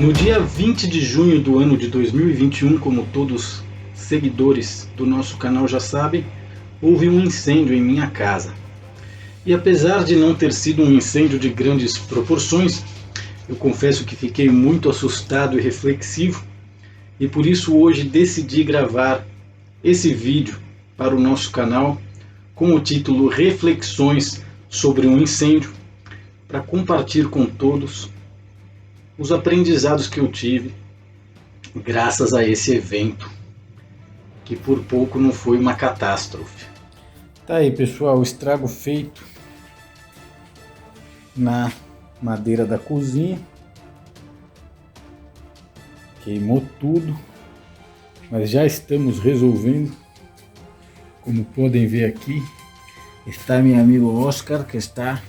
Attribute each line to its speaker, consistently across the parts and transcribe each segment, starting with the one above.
Speaker 1: No dia 20 de junho do ano de 2021, como todos seguidores do nosso canal já sabem, houve um incêndio em minha casa. E apesar de não ter sido um incêndio de grandes proporções, eu confesso que fiquei muito assustado e reflexivo, e por isso hoje decidi gravar esse vídeo para o nosso canal com o título Reflexões sobre um incêndio, para compartilhar com todos os aprendizados que eu tive graças a esse evento, que por pouco não foi uma catástrofe. Tá aí, pessoal, o estrago feito na madeira da cozinha. Queimou tudo, mas já estamos resolvendo. Como podem ver aqui, está meu amigo Oscar, que está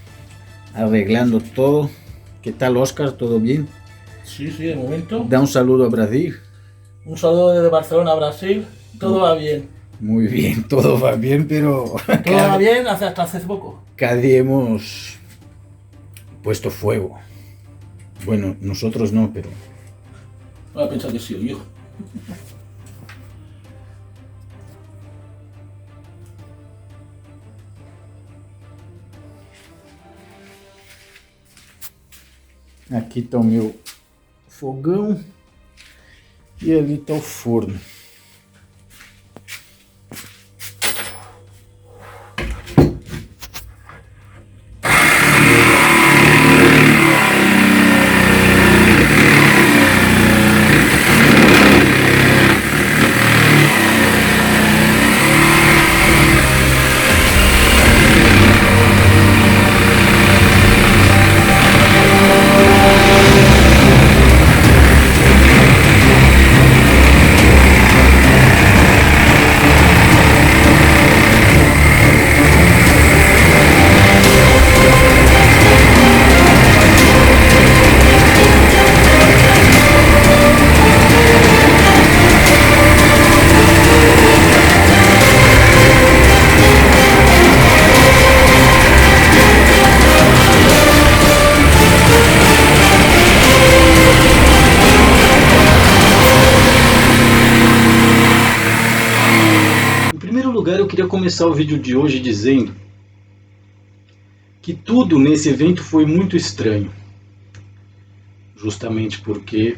Speaker 1: arreglando todo. ¿Qué tal, Oscar? ¿Todo bien?
Speaker 2: Sí, de momento.
Speaker 1: Da un saludo a Brasil.
Speaker 2: Un saludo desde Barcelona a Brasil. Todo va bien.
Speaker 1: Muy bien, todo va bien, pero...
Speaker 2: Todo va bien hasta hace poco.
Speaker 1: Casi hemos puesto fuego. Bueno, nosotros no, pero...
Speaker 2: Voy a pensar que sí, yo.
Speaker 1: Aqui está o meu fogão e ali está o forno. Eu queria começar o vídeo de hoje dizendo que tudo nesse evento foi muito estranho, justamente porque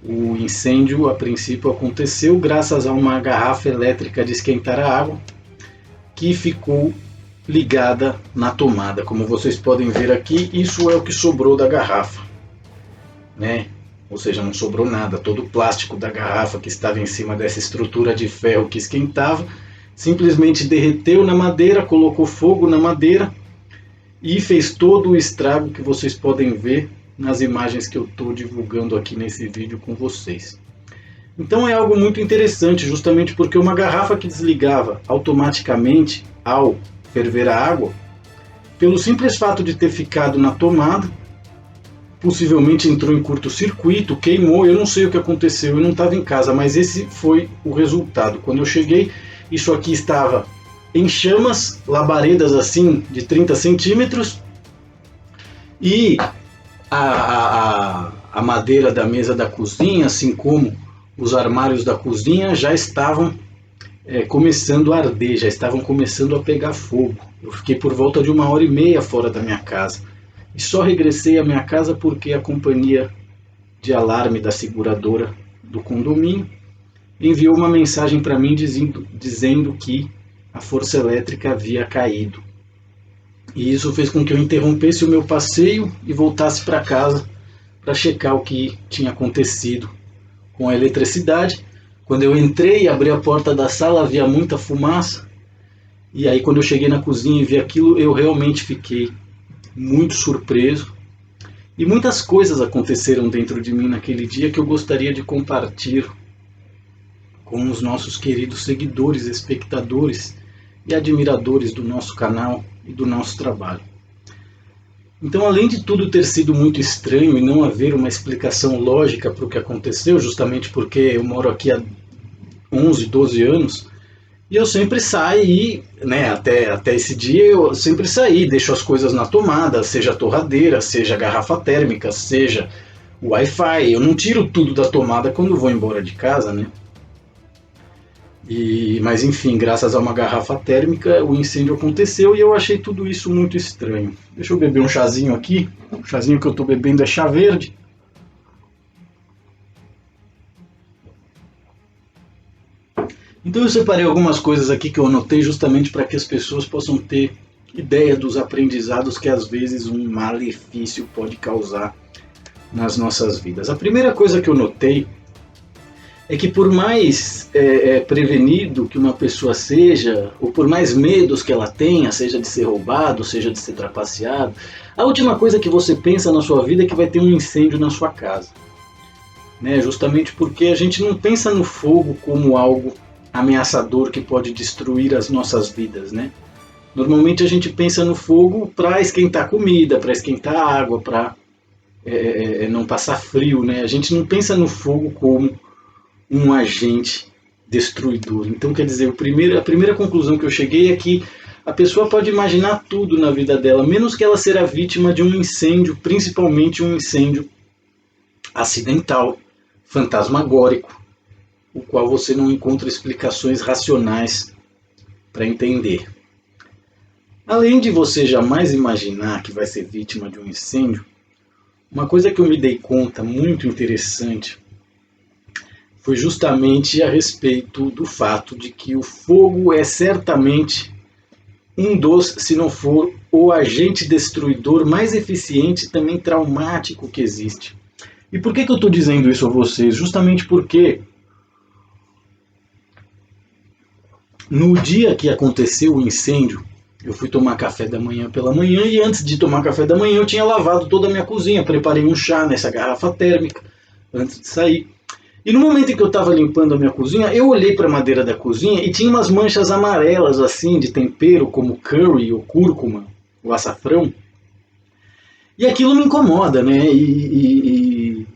Speaker 1: o incêndio a princípio aconteceu graças a uma garrafa elétrica de esquentar a água que ficou ligada na tomada. Como vocês podem ver aqui, isso é o que sobrou da garrafa, né? Ou seja, não sobrou nada, todo o plástico da garrafa que estava em cima dessa estrutura de ferro que esquentava, simplesmente derreteu na madeira, colocou fogo na madeira e fez todo o estrago que vocês podem ver nas imagens que eu estou divulgando aqui nesse vídeo com vocês. Então é algo muito interessante, justamente porque uma garrafa que desligava automaticamente ao ferver a água, pelo simples fato de ter ficado na tomada, possivelmente entrou em curto-circuito, queimou, eu não sei o que aconteceu, eu não estava em casa, mas esse foi o resultado. Quando eu cheguei, isso aqui estava em chamas, labaredas assim de 30 centímetros, e a madeira da mesa da cozinha, assim como os armários da cozinha, já estavam começando a arder, já estavam começando a pegar fogo. Eu fiquei por volta de 1h30 fora da minha casa. E só regressei à minha casa porque a companhia de alarme da seguradora do condomínio enviou uma mensagem para mim dizendo que a força elétrica havia caído. E isso fez com que eu interrompesse o meu passeio e voltasse para casa para checar o que tinha acontecido com a eletricidade. Quando eu entrei e abri a porta da sala, havia muita fumaça. E aí quando eu cheguei na cozinha e vi aquilo, eu realmente fiquei muito surpreso, e muitas coisas aconteceram dentro de mim naquele dia que eu gostaria de compartilhar com os nossos queridos seguidores, espectadores e admiradores do nosso canal e do nosso trabalho. Então, além de tudo ter sido muito estranho e não haver uma explicação lógica para o que aconteceu, justamente porque eu moro aqui há 11, 12 anos, e eu sempre saí, né, até esse dia eu sempre saí, deixo as coisas na tomada, seja torradeira, seja garrafa térmica, seja o Wi-Fi. Eu não tiro tudo da tomada quando vou embora de casa, né? Mas enfim, graças a uma garrafa térmica, o incêndio aconteceu e eu achei tudo isso muito estranho. Deixa eu beber um chazinho aqui. O chazinho que eu estou bebendo é chá verde. Então eu separei algumas coisas aqui que eu anotei justamente para que as pessoas possam ter ideia dos aprendizados que às vezes um malefício pode causar nas nossas vidas. A primeira coisa que eu notei é que por mais prevenido que uma pessoa seja, ou por mais medos que ela tenha, seja de ser roubado, seja de ser trapaceado, a última coisa que você pensa na sua vida é que vai ter um incêndio na sua casa. Né? Justamente porque a gente não pensa no fogo como algo ameaçador que pode destruir as nossas vidas, né? Normalmente a gente pensa no fogo para esquentar comida, para esquentar água, para não passar frio, né? A gente não pensa no fogo como um agente destruidor. Então, quer dizer, a primeira conclusão que eu cheguei é que a pessoa pode imaginar tudo na vida dela, menos que ela será vítima de um incêndio, principalmente um incêndio acidental, fantasmagórico, o qual você não encontra explicações racionais para entender. Além de você jamais imaginar que vai ser vítima de um incêndio, uma coisa que eu me dei conta muito interessante foi justamente a respeito do fato de que o fogo é certamente um dos, se não for o agente destruidor mais eficiente e também traumático que existe. E por que eu estou dizendo isso a vocês? Justamente porque no dia que aconteceu o incêndio, eu fui tomar café da manhã pela manhã e antes de tomar café da manhã eu tinha lavado toda a minha cozinha, preparei um chá nessa garrafa térmica antes de sair. E no momento em que eu estava limpando a minha cozinha, eu olhei para a madeira da cozinha e tinha umas manchas amarelas assim de tempero, como curry ou cúrcuma, o açafrão. E aquilo me incomoda, né? E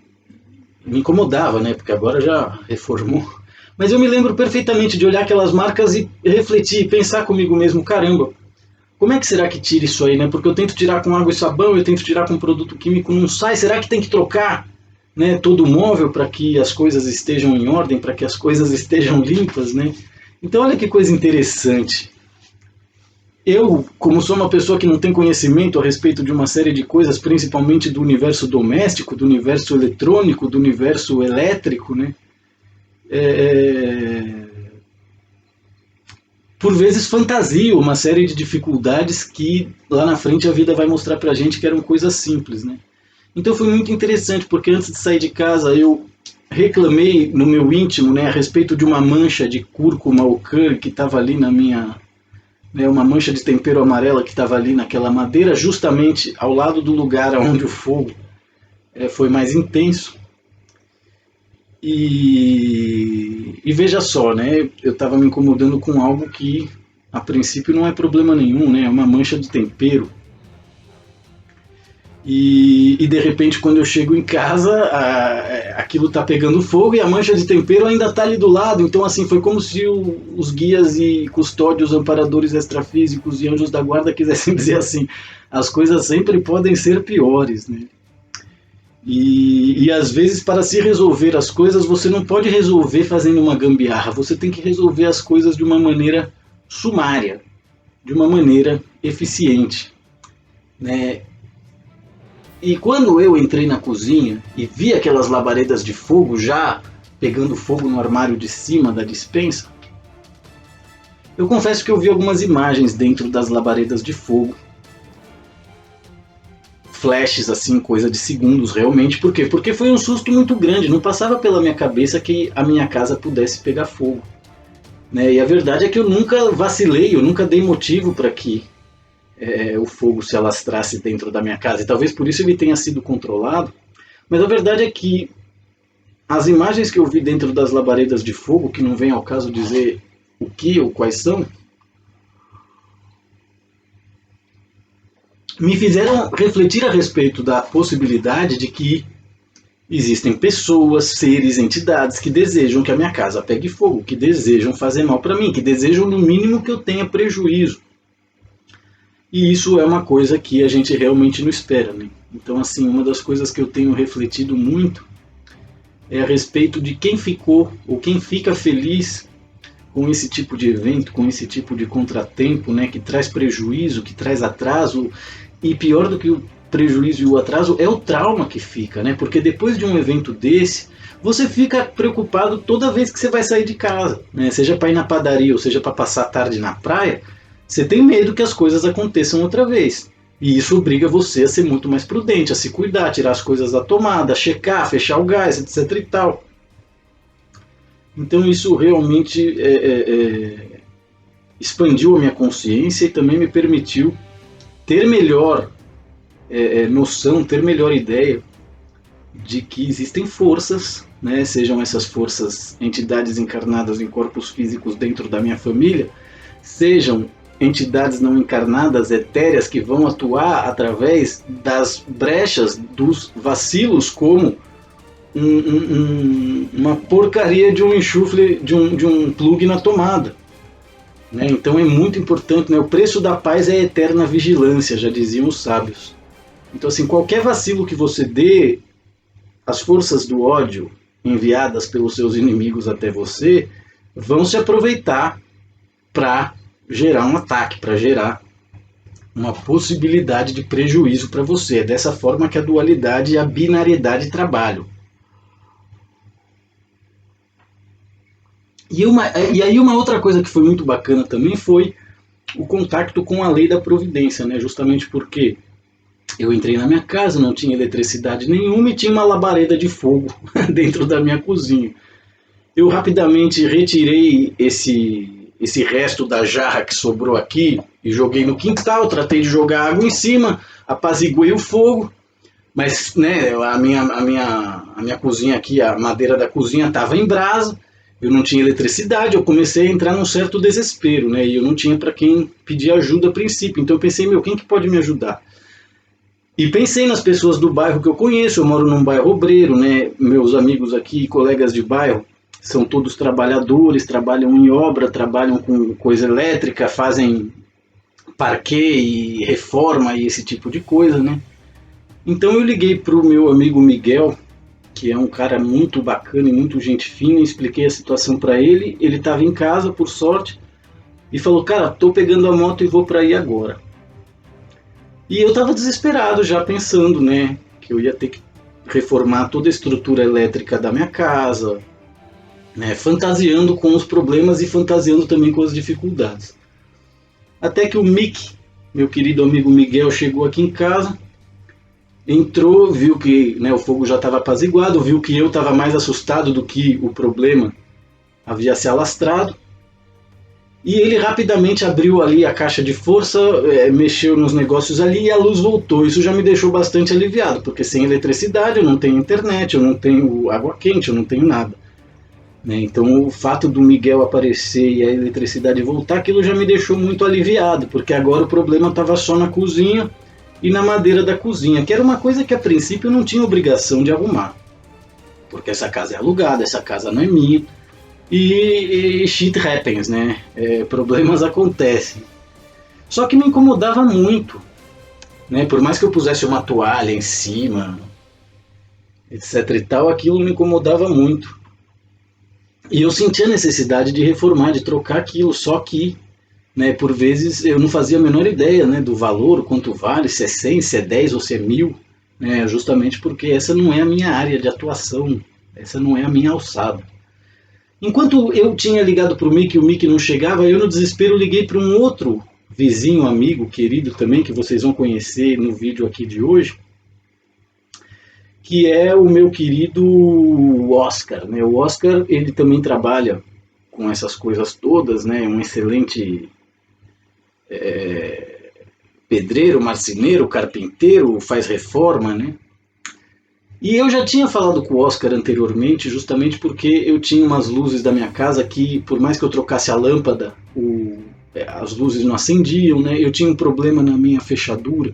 Speaker 1: me incomodava, né? Porque agora já reformou. Mas eu me lembro perfeitamente de olhar aquelas marcas e refletir, pensar comigo mesmo, caramba, como é que será que tira isso aí, né? Porque eu tento tirar com água e sabão, eu tento tirar com produto químico, não sai. Será que tem que trocar, né, todo o móvel para que as coisas estejam em ordem, para que as coisas estejam limpas, né? Então olha que coisa interessante. Eu, como sou uma pessoa que não tem conhecimento a respeito de uma série de coisas, principalmente do universo doméstico, do universo eletrônico, do universo elétrico, né? Por vezes fantasio uma série de dificuldades que lá na frente a vida vai mostrar pra gente que eram coisas simples, né? Então foi muito interessante, porque antes de sair de casa eu reclamei no meu íntimo, né, a respeito de uma mancha de cúrcuma ou curry que estava ali na minha, né, uma mancha de tempero amarela que estava ali naquela madeira, justamente ao lado do lugar onde o fogo foi mais intenso. E veja só, né, eu estava me incomodando com algo que a princípio não é problema nenhum, né, é uma mancha de tempero. E de repente, quando eu chego em casa, aquilo está pegando fogo e a mancha de tempero ainda está ali do lado. Então, assim, foi como se os guias e custódios, amparadores extrafísicos e anjos da guarda quisessem dizer assim: as coisas sempre podem ser piores, né? E às vezes, para se resolver as coisas, você não pode resolver fazendo uma gambiarra. Você tem que resolver as coisas de uma maneira sumária, de uma maneira eficiente, né? E quando eu entrei na cozinha e vi aquelas labaredas de fogo já pegando fogo no armário de cima da despensa, eu confesso que eu vi algumas imagens dentro das labaredas de fogo. Flashes assim, coisa de segundos realmente. Por quê? Porque foi um susto muito grande. Não passava pela minha cabeça que a minha casa pudesse pegar fogo, né? E a verdade é que eu nunca vacilei, eu nunca dei motivo para que o fogo se alastrasse dentro da minha casa, e talvez por isso ele tenha sido controlado, mas a verdade é que as imagens que eu vi dentro das labaredas de fogo, que não vem ao caso dizer o que ou quais são, me fizeram refletir a respeito da possibilidade de que existem pessoas, seres, entidades que desejam que a minha casa pegue fogo, que desejam fazer mal para mim, que desejam no mínimo que eu tenha prejuízo. E isso é uma coisa que a gente realmente não espera, né? Então, assim, uma das coisas que eu tenho refletido muito é a respeito de quem ficou ou quem fica feliz com esse tipo de evento, com esse tipo de contratempo, né, que traz prejuízo, que traz atraso, e pior do que o prejuízo e o atraso é o trauma que fica, né? Porque depois de um evento desse, você fica preocupado toda vez que você vai sair de casa, né? Seja para ir na padaria ou seja para passar a tarde na praia, você tem medo que as coisas aconteçam outra vez. E isso obriga você a ser muito mais prudente, a se cuidar, tirar as coisas da tomada, checar, fechar o gás, etc e tal. Então isso realmente expandiu a minha consciência e também me permitiu ter melhor noção, ter melhor ideia de que existem forças, né, sejam essas forças entidades encarnadas em corpos físicos dentro da minha família, sejam entidades não encarnadas, etéreas, que vão atuar através das brechas, dos vacilos, como uma porcaria de um enxufre, de um plug na tomada. Né? Então é muito importante, né? O preço da paz é a eterna vigilância, já diziam os sábios. Então, assim, qualquer vacilo que você dê, as forças do ódio enviadas pelos seus inimigos até você vão se aproveitar para gerar um ataque, para gerar uma possibilidade de prejuízo para você. É dessa forma que a dualidade e a binariedade trabalham. E aí uma outra coisa que foi muito bacana também foi o contato com a lei da providência, né? Justamente porque eu entrei na minha casa, não tinha eletricidade nenhuma e tinha uma labareda de fogo dentro da minha cozinha. Eu rapidamente retirei esse resto da jarra que sobrou aqui e joguei no quintal, tratei de jogar água em cima, apaziguei o fogo, mas né, a minha cozinha aqui, a madeira da cozinha estava em brasa, eu não tinha eletricidade, eu comecei a entrar num certo desespero, né, e eu não tinha para quem pedir ajuda a princípio, então eu pensei, quem que pode me ajudar? E pensei nas pessoas do bairro que eu conheço, eu moro num bairro obreiro, né, meus amigos aqui, colegas de bairro, são todos trabalhadores, trabalham em obra, trabalham com coisa elétrica, fazem parquê e reforma e esse tipo de coisa, né? Então eu liguei para o meu amigo Miguel, que é um cara muito bacana e muito gente fina, expliquei a situação para ele, ele estava em casa, por sorte, e falou, cara, tô pegando a moto e vou para aí agora. E eu estava desesperado já pensando, né, que eu ia ter que reformar toda a estrutura elétrica da minha casa, né, fantasiando com os problemas e fantasiando também com as dificuldades. Até que o Mick, meu querido amigo Miguel, chegou aqui em casa, entrou, viu que né, o fogo já estava apaziguado, viu que eu estava mais assustado do que o problema havia se alastrado, e ele rapidamente abriu ali a caixa de força, mexeu nos negócios ali e a luz voltou. Isso já me deixou bastante aliviado, porque sem eletricidade eu não tenho internet, eu não tenho água quente, eu não tenho nada. Então o fato do Miguel aparecer e a eletricidade voltar, aquilo já me deixou muito aliviado, porque agora o problema estava só na cozinha e na madeira da cozinha, que era uma coisa que a princípio eu não tinha obrigação de arrumar, porque essa casa é alugada, essa casa não é minha, e shit happens, né? Problemas acontecem. Só que me incomodava muito, né? Por mais que eu pusesse uma toalha em cima, etc e tal, aquilo me incomodava muito. E eu sentia a necessidade de reformar, de trocar aquilo, só que, né, por vezes eu não fazia a menor ideia, né, do valor, o quanto vale, se é 100, se é 10 ou se é 1000, né, justamente porque essa não é a minha área de atuação, essa não é a minha alçada. Enquanto eu tinha ligado para o Mickey e o Mickey não chegava, eu no desespero liguei para um outro vizinho, amigo, querido também, que vocês vão conhecer no vídeo aqui de hoje, que é o meu querido Oscar, né? O Oscar, ele também trabalha com essas coisas todas, né? Um excelente pedreiro, marceneiro, carpinteiro, faz reforma, né? E eu já tinha falado com o Oscar anteriormente, justamente porque eu tinha umas luzes da minha casa que, por mais que eu trocasse a lâmpada, as luzes não acendiam, né? Eu tinha um problema na minha fechadura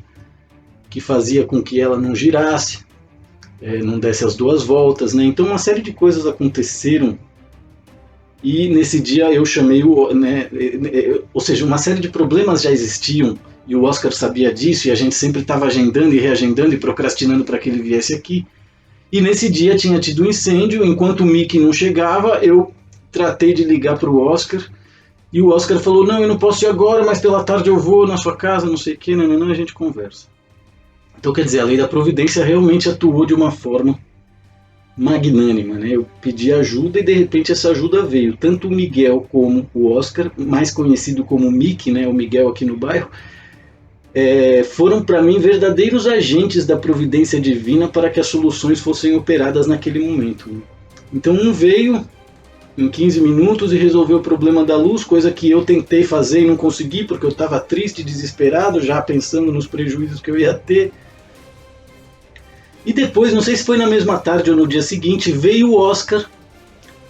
Speaker 1: que fazia com que ela não girasse, não desse as duas voltas, né? Então uma série de coisas aconteceram e nesse dia eu chamei ou seja, uma série de problemas já existiam e o Oscar sabia disso, e a gente sempre estava agendando e reagendando e procrastinando para que ele viesse aqui. E nesse dia tinha tido um incêndio, enquanto o Mickey não chegava, eu tratei de ligar para o Oscar, e o Oscar falou, não, eu não posso ir agora, mas pela tarde eu vou na sua casa, não sei o que, não, a gente conversa. Então, quer dizer, a lei da providência realmente atuou de uma forma magnânima, né? Eu pedi ajuda e de repente essa ajuda veio. Tanto o Miguel como o Oscar, mais conhecido como Mickey, né? O Miguel aqui no bairro, foram para mim verdadeiros agentes da providência divina para que as soluções fossem operadas naquele momento. Então um veio em 15 minutos e resolveu o problema da luz, coisa que eu tentei fazer e não consegui porque eu estava triste, desesperado, já pensando nos prejuízos que eu ia ter. E depois, não sei se foi na mesma tarde ou no dia seguinte, veio o Oscar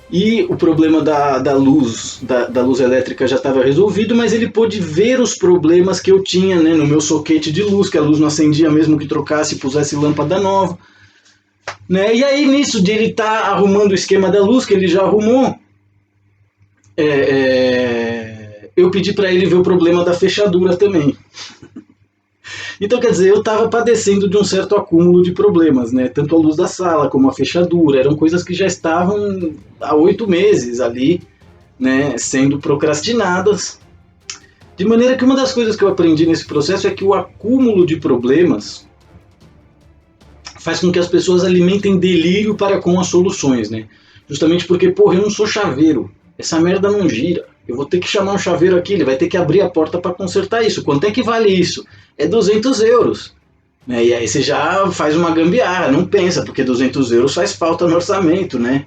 Speaker 1: e o problema da luz elétrica já estava resolvido, mas ele pôde ver os problemas que eu tinha, né, no meu soquete de luz, que a luz não acendia mesmo que trocasse e pusesse lâmpada nova. Né? E aí nisso de ele estar arrumando o esquema da luz, que ele já arrumou, eu pedi para ele ver o problema da fechadura também. Então, quer dizer, eu estava padecendo de um certo acúmulo de problemas, né? Tanto a luz da sala como a fechadura, eram coisas que já estavam há 8 meses ali, né, sendo procrastinadas. De maneira que uma das coisas que eu aprendi nesse processo é que o acúmulo de problemas faz com que as pessoas alimentem delírio para com as soluções, né? Justamente porque, porra, eu não sou chaveiro, essa merda não gira. Eu vou ter que chamar um chaveiro aqui, ele vai ter que abrir a porta para consertar isso. Quanto é que vale isso? É 200 euros. Né? E aí você já faz uma gambiarra, não pensa, porque 200 euros faz falta no orçamento, né?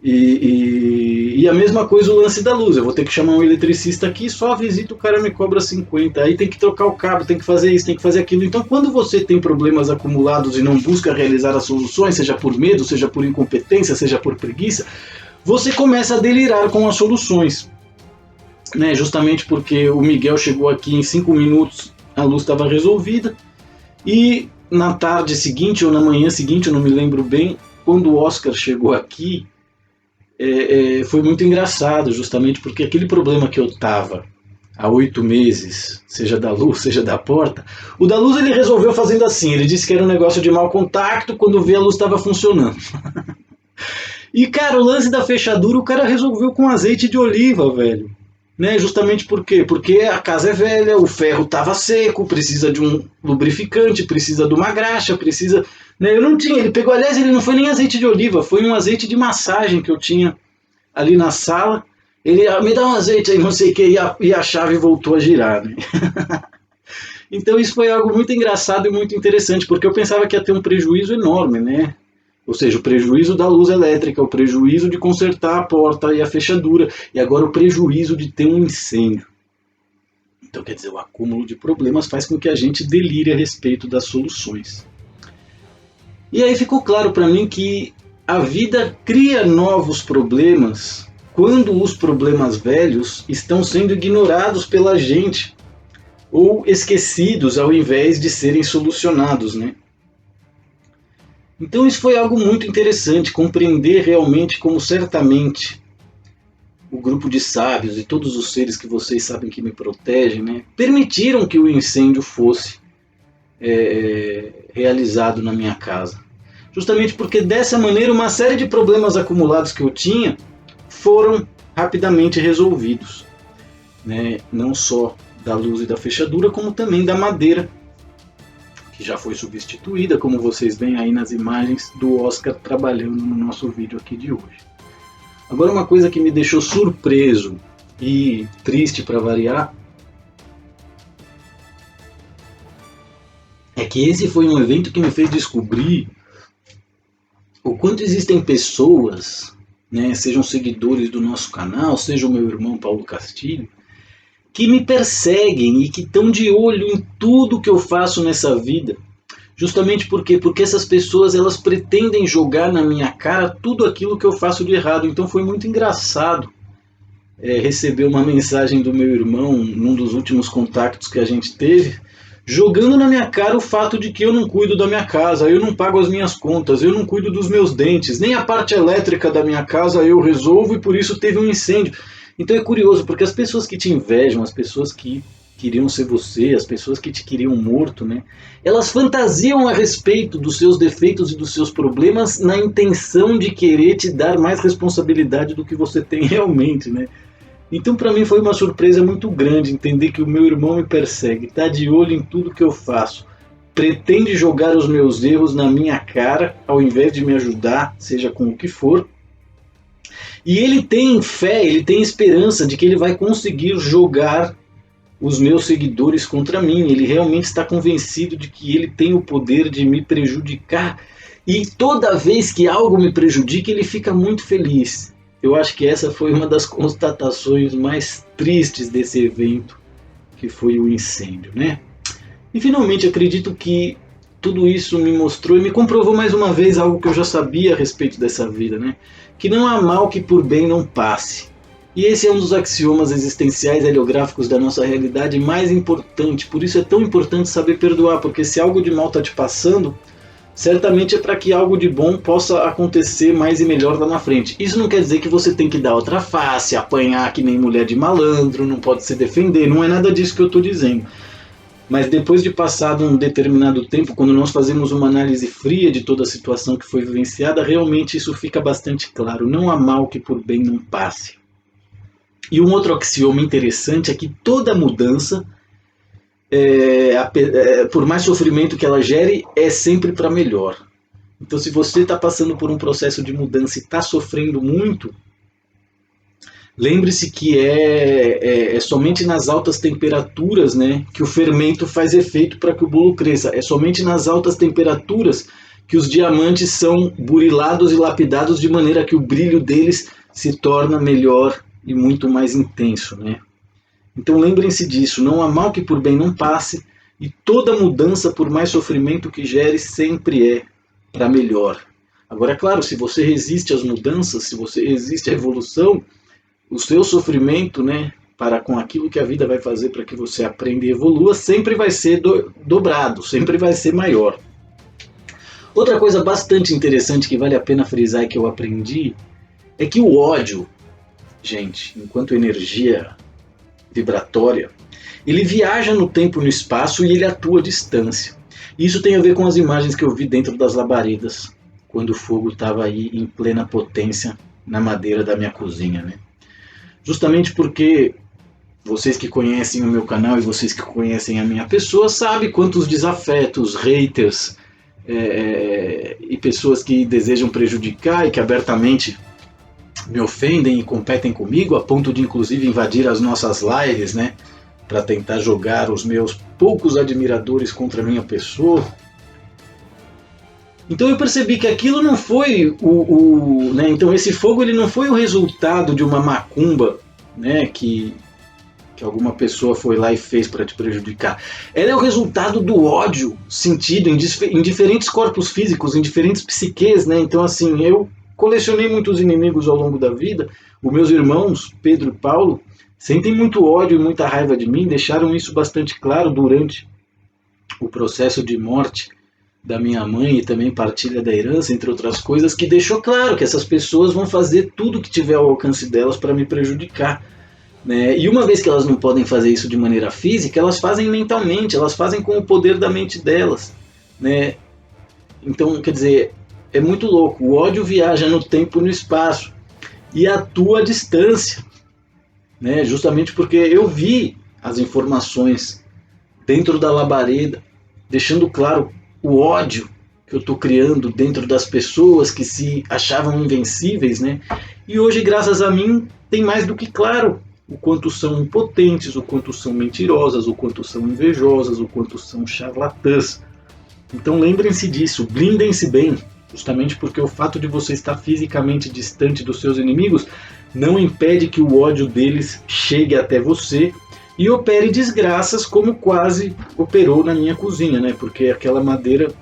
Speaker 1: E a mesma coisa o lance da luz. Eu vou ter que chamar um eletricista aqui, só a visita o cara me cobra 50. Aí tem que trocar o cabo, tem que fazer isso, tem que fazer aquilo. Então quando você tem problemas acumulados e não busca realizar as soluções, seja por medo, seja por incompetência, seja por preguiça, você começa a delirar com as soluções. Né, justamente porque o Miguel chegou aqui em 5 minutos, a luz estava resolvida, e na tarde seguinte ou na manhã seguinte, eu não me lembro bem, quando o Oscar chegou aqui, foi muito engraçado, justamente porque aquele problema que eu estava há 8 meses, seja da luz, seja da porta, o da luz ele resolveu fazendo assim, ele disse que era um negócio de mau contato, quando vê a luz estava funcionando. E cara, o lance da fechadura o cara resolveu com azeite de oliva, velho. Né, justamente por quê? Porque a casa é velha, o ferro estava seco, precisa de um lubrificante, precisa de uma graxa, precisa... Né, eu não tinha, ele pegou, aliás, ele não foi nem azeite de oliva, foi um azeite de massagem que eu tinha ali na sala. Ele, me dá um azeite aí, não sei o que, e a chave voltou a girar. Né? Então isso foi algo muito engraçado e muito interessante, porque eu pensava que ia ter um prejuízo enorme, né? Ou seja, o prejuízo da luz elétrica, o prejuízo de consertar a porta e a fechadura, e agora o prejuízo de ter um incêndio. Então, quer dizer, o acúmulo de problemas faz com que a gente delire a respeito das soluções. E aí ficou claro para mim que a vida cria novos problemas quando os problemas velhos estão sendo ignorados pela gente ou esquecidos ao invés de serem solucionados, né? Então isso foi algo muito interessante, compreender realmente como certamente o grupo de sábios e todos os seres que vocês sabem que me protegem, né, permitiram que o incêndio fosse realizado na minha casa. Justamente porque dessa maneira uma série de problemas acumulados que eu tinha foram rapidamente resolvidos. Né, não só da luz e da fechadura, como também da madeira, que já foi substituída, como vocês veem aí nas imagens do Oscar trabalhando no nosso vídeo aqui de hoje. Agora uma coisa que me deixou surpreso e triste para variar, é que esse foi um evento que me fez descobrir o quanto existem pessoas, né, sejam seguidores do nosso canal, seja o meu irmão Paulo Castilho, que me perseguem e que estão de olho em tudo que eu faço nessa vida. Justamente porque essas pessoas elas pretendem jogar na minha cara tudo aquilo que eu faço de errado. Então foi muito engraçado receber uma mensagem do meu irmão num dos últimos contactos que a gente teve, jogando na minha cara o fato de que eu não cuido da minha casa, eu não pago as minhas contas, eu não cuido dos meus dentes, nem a parte elétrica da minha casa eu resolvo e por isso teve um incêndio. Então é curioso, porque as pessoas que te invejam, as pessoas que queriam ser você, as pessoas que te queriam morto, né? Elas fantasiam a respeito dos seus defeitos e dos seus problemas na intenção de querer te dar mais responsabilidade do que você tem realmente, né? Então para mim foi uma surpresa muito grande entender que o meu irmão me persegue, tá de olho em tudo que eu faço, pretende jogar os meus erros na minha cara, ao invés de me ajudar, seja com o que for. E ele tem fé, ele tem esperança de que ele vai conseguir jogar os meus seguidores contra mim. Ele realmente está convencido de que ele tem o poder de me prejudicar. E toda vez que algo me prejudica, ele fica muito feliz. Eu acho que essa foi uma das constatações mais tristes desse evento, que foi o incêndio, né? E finalmente acredito que tudo isso me mostrou e me comprovou mais uma vez algo que eu já sabia a respeito dessa vida, né? Que não há mal que por bem não passe. E esse é um dos axiomas existenciais heliográficos da nossa realidade mais importante. Por isso é tão importante saber perdoar, porque se algo de mal está te passando, certamente é para que algo de bom possa acontecer mais e melhor lá na frente. Isso não quer dizer que você tem que dar outra face, apanhar que nem mulher de malandro, não pode se defender, não é nada disso que eu estou dizendo. Mas depois de passado um determinado tempo, quando nós fazemos uma análise fria de toda a situação que foi vivenciada, realmente isso fica bastante claro. Não há mal que por bem não passe. E um outro axioma interessante é que toda mudança, por mais sofrimento que ela gere, é sempre para melhor. Então se você está passando por um processo de mudança e está sofrendo muito, lembre-se que é somente nas altas temperaturas, né, que o fermento faz efeito para que o bolo cresça. É somente nas altas temperaturas que os diamantes são burilados e lapidados de maneira que o brilho deles se torna melhor e muito mais intenso, né? Então lembrem-se disso, não há mal que por bem não passe, e toda mudança, por mais sofrimento que gere, sempre é para melhor. Agora, é claro, se você resiste às mudanças, se você resiste à evolução, o seu sofrimento, né, para com aquilo que a vida vai fazer para que você aprenda e evolua, sempre vai ser dobrado, sempre vai ser maior. Outra coisa bastante interessante que vale a pena frisar e que eu aprendi é que o ódio, gente, enquanto energia vibratória, ele viaja no tempo e no espaço e ele atua à distância. Isso tem a ver com as imagens que eu vi dentro das labaredas, quando o fogo estava aí em plena potência na madeira da minha cozinha, né? Justamente porque vocês que conhecem o meu canal e vocês que conhecem a minha pessoa sabem quantos desafetos, haters e pessoas que desejam prejudicar e que abertamente me ofendem e competem comigo, a ponto de inclusive invadir as nossas lives, né, para tentar jogar os meus poucos admiradores contra a minha pessoa. Então eu percebi que aquilo não foi né, então esse fogo ele não foi o resultado de uma macumba, né, que alguma pessoa foi lá e fez para te prejudicar. Ela é o resultado do ódio sentido em diferentes corpos físicos, em diferentes psiques, né? Então assim, eu colecionei muitos inimigos ao longo da vida. Os meus irmãos, Pedro e Paulo, sentem muito ódio e muita raiva de mim, deixaram isso bastante claro durante o processo de morte da minha mãe e também partilha da herança, entre outras coisas, que deixou claro que essas pessoas vão fazer tudo que tiver ao alcance delas para me prejudicar, né? E uma vez que elas não podem fazer isso de maneira física, elas fazem mentalmente, elas fazem com o poder da mente delas, né? Então, quer dizer, é muito louco. O ódio viaja no tempo e no espaço e atua à distância, né? Justamente porque eu vi as informações dentro da labareda, deixando claro o ódio que eu estou criando dentro das pessoas que se achavam invencíveis, né? E hoje, graças a mim, tem mais do que claro o quanto são impotentes, o quanto são mentirosas, o quanto são invejosas, o quanto são charlatãs. Então lembrem-se disso, blindem-se bem, justamente porque o fato de você estar fisicamente distante dos seus inimigos não impede que o ódio deles chegue até você e opere desgraças como quase operou na minha cozinha, né? Porque aquela madeira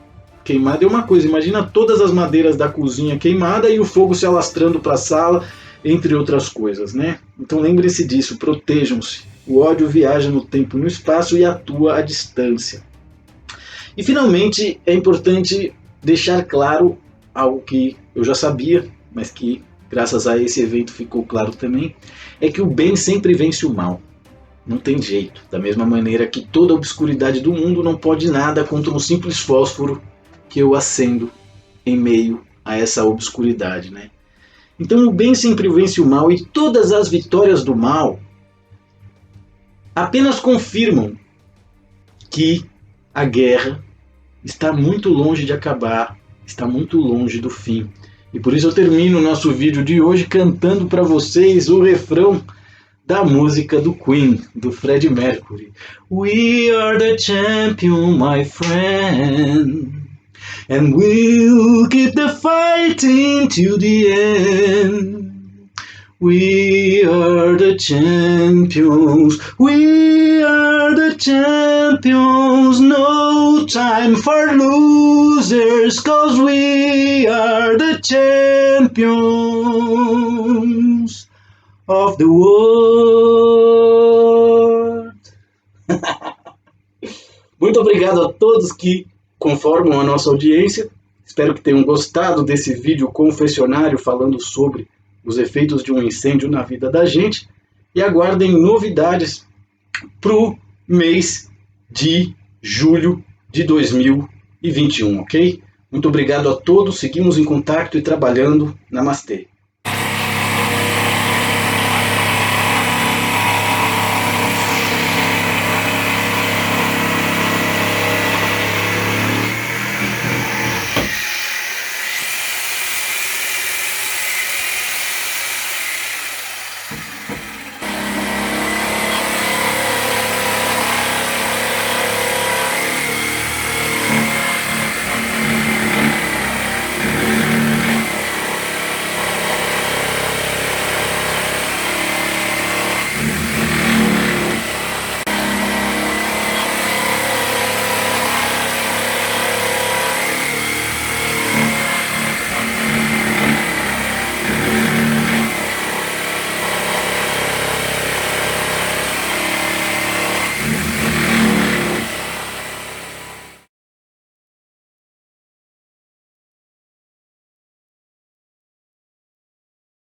Speaker 1: queimada é uma coisa, imagina todas as madeiras da cozinha queimada e o fogo se alastrando para a sala, entre outras coisas, né? Então lembrem-se disso, protejam-se. O ódio viaja no tempo e no espaço e atua à distância. E finalmente é importante deixar claro algo que eu já sabia, mas que graças a esse evento ficou claro também, é que o bem sempre vence o mal. Não tem jeito. Da mesma maneira que toda a obscuridade do mundo não pode nada contra um simples fósforo que eu acendo em meio a essa obscuridade, né? Então o bem sempre vence o mal, e todas as vitórias do mal apenas confirmam que a guerra está muito longe de acabar, está muito longe do fim. E por isso eu termino o nosso vídeo de hoje cantando para vocês o refrão da música do Queen, do Freddie Mercury. We are the champion, my friend, and we'll keep the fighting till the end. We are the champions, we are the champions, no time for losers, 'cause we are the champions of the world. Muito obrigado a todos que conformam a nossa audiência. Espero que tenham gostado desse vídeo confessionário falando sobre os efeitos de um incêndio na vida da gente, e aguardem novidades para o mês de julho de 2021, ok? Muito obrigado a todos, seguimos em contato e trabalhando. Namastê!